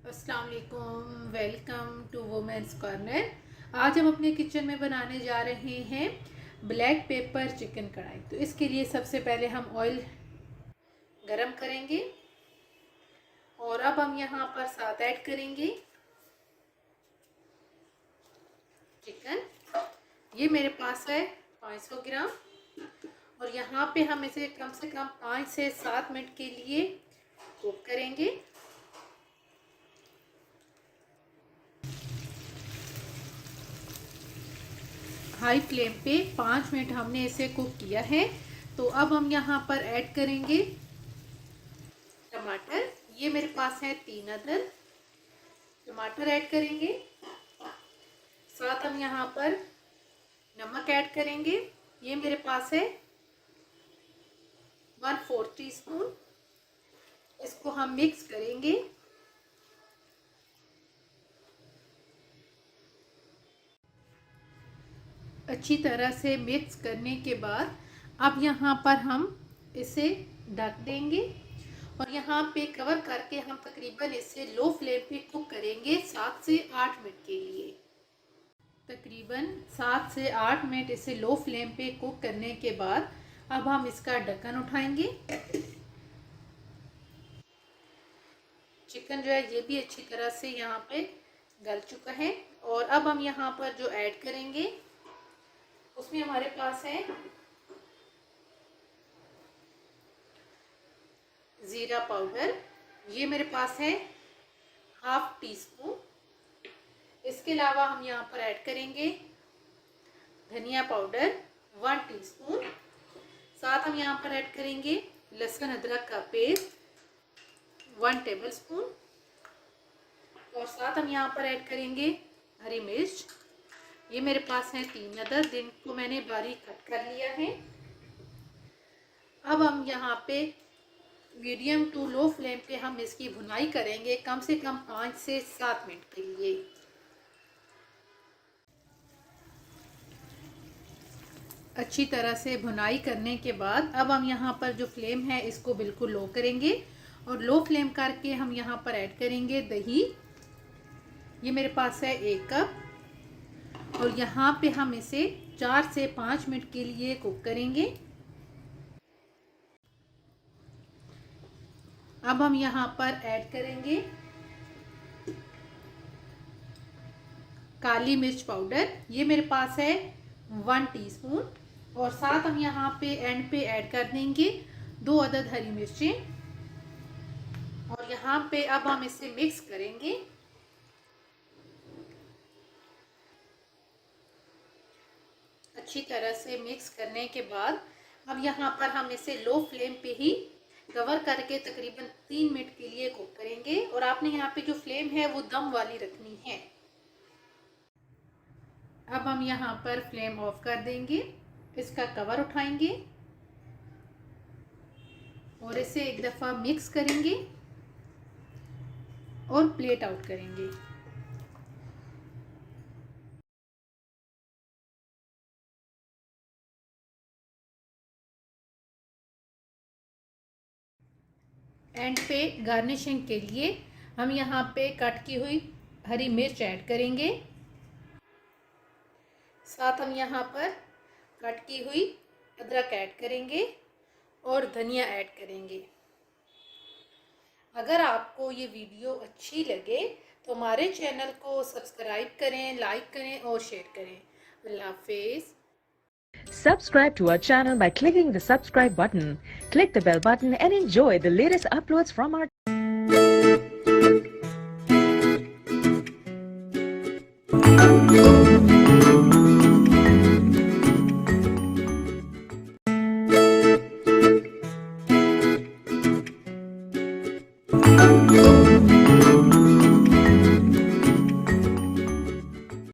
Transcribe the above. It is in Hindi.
अस्सलाम वालेकुम, वेलकम टू वुमेन्स कॉर्नर। आज हम अपने किचन में बनाने जा रहे हैं ब्लैक पेपर चिकन कढ़ाई। तो इसके लिए सबसे पहले हम ऑयल गरम करेंगे और अब हम यहाँ पर साथ ऐड करेंगे चिकन। ये मेरे पास है 500 ग्राम और यहाँ पे हम इसे कम से कम 5 से 7 मिनट के लिए कुक करेंगे। हाई फ्लेम पे 5 मिनट हमने इसे कुक किया है। तो अब हम यहाँ पर ऐड करेंगे टमाटर। ये मेरे पास है 3 अदद टमाटर ऐड करेंगे। साथ हम यहाँ पर नमक ऐड करेंगे। ये मेरे पास है 1/4 टीस्पून। इसको हम मिक्स करेंगे। अच्छी तरह से मिक्स करने के बाद अब यहाँ पर हम इसे ढक देंगे और यहाँ पे कवर करके हम तकरीबन इसे लो फ्लेम पे कुक करेंगे 7 से 8 मिनट के लिए। तकरीबन 7 से 8 मिनट इसे लो फ्लेम पे कुक करने के बाद अब हम इसका ढक्कन उठाएंगे। चिकन जो है ये भी अच्छी तरह से यहाँ पे गल चुका है और अब हम यहाँ पर जो ऐड करेंगे उसमें हमारे पास है जीरा पाउडर। ये मेरे पास है 1/2 टीस्पून। इसके अलावा हम यहाँ पर ऐड करेंगे धनिया पाउडर 1 टीस्पून। साथ हम यहाँ पर ऐड करेंगे लहसुन अदरक का पेस्ट 1 टेबलस्पून और साथ हम यहाँ पर ऐड करेंगे हरी मिर्च। ये मेरे पास है 3 अदद, जिनको मैंने बारीक कट कर लिया है। अब हम यहाँ पे मीडियम टू लो फ्लेम पे हम इसकी भुनाई करेंगे कम से कम 5 से 7 मिनट के लिए। अच्छी तरह से भुनाई करने के बाद अब हम यहाँ पर जो फ्लेम है इसको बिल्कुल लो करेंगे और लो फ्लेम करके हम यहाँ पर ऐड करेंगे दही। ये मेरे पास है 1 कप और यहाँ पे हम इसे 4 से 5 मिनट के लिए कुक करेंगे। अब हम यहाँ पर ऐड करेंगे काली मिर्च पाउडर। ये मेरे पास है 1 टीस्पून और साथ हम यहाँ पे एंड पे ऐड कर देंगे 2 अदद हरी मिर्चें और यहाँ पे अब हम इसे मिक्स करेंगे। अच्छी तरह से मिक्स करने के बाद अब यहाँ पर हम इसे लो फ्लेम पे ही कवर करके तकरीबन 3 मिनट के लिए कुक करेंगे और आपने यहाँ पे जो फ्लेम है वो दम वाली रखनी है। अब हम यहाँ पर फ्लेम ऑफ कर देंगे, इसका कवर उठाएंगे और इसे एक दफ़ा मिक्स करेंगे और प्लेट आउट करेंगे। एंड पे गार्निशिंग के लिए हम यहाँ पे कट की हुई हरी मिर्च ऐड करेंगे। साथ हम यहाँ पर कट की हुई अदरक ऐड करेंगे और धनिया ऐड करेंगे। अगर आपको ये वीडियो अच्छी लगे तो हमारे चैनल को सब्सक्राइब करें, लाइक करें और शेयर करें। अल्लाह हाफिज़। Subscribe to our channel by clicking the subscribe button. Click the bell button and enjoy the latest uploads from our channel.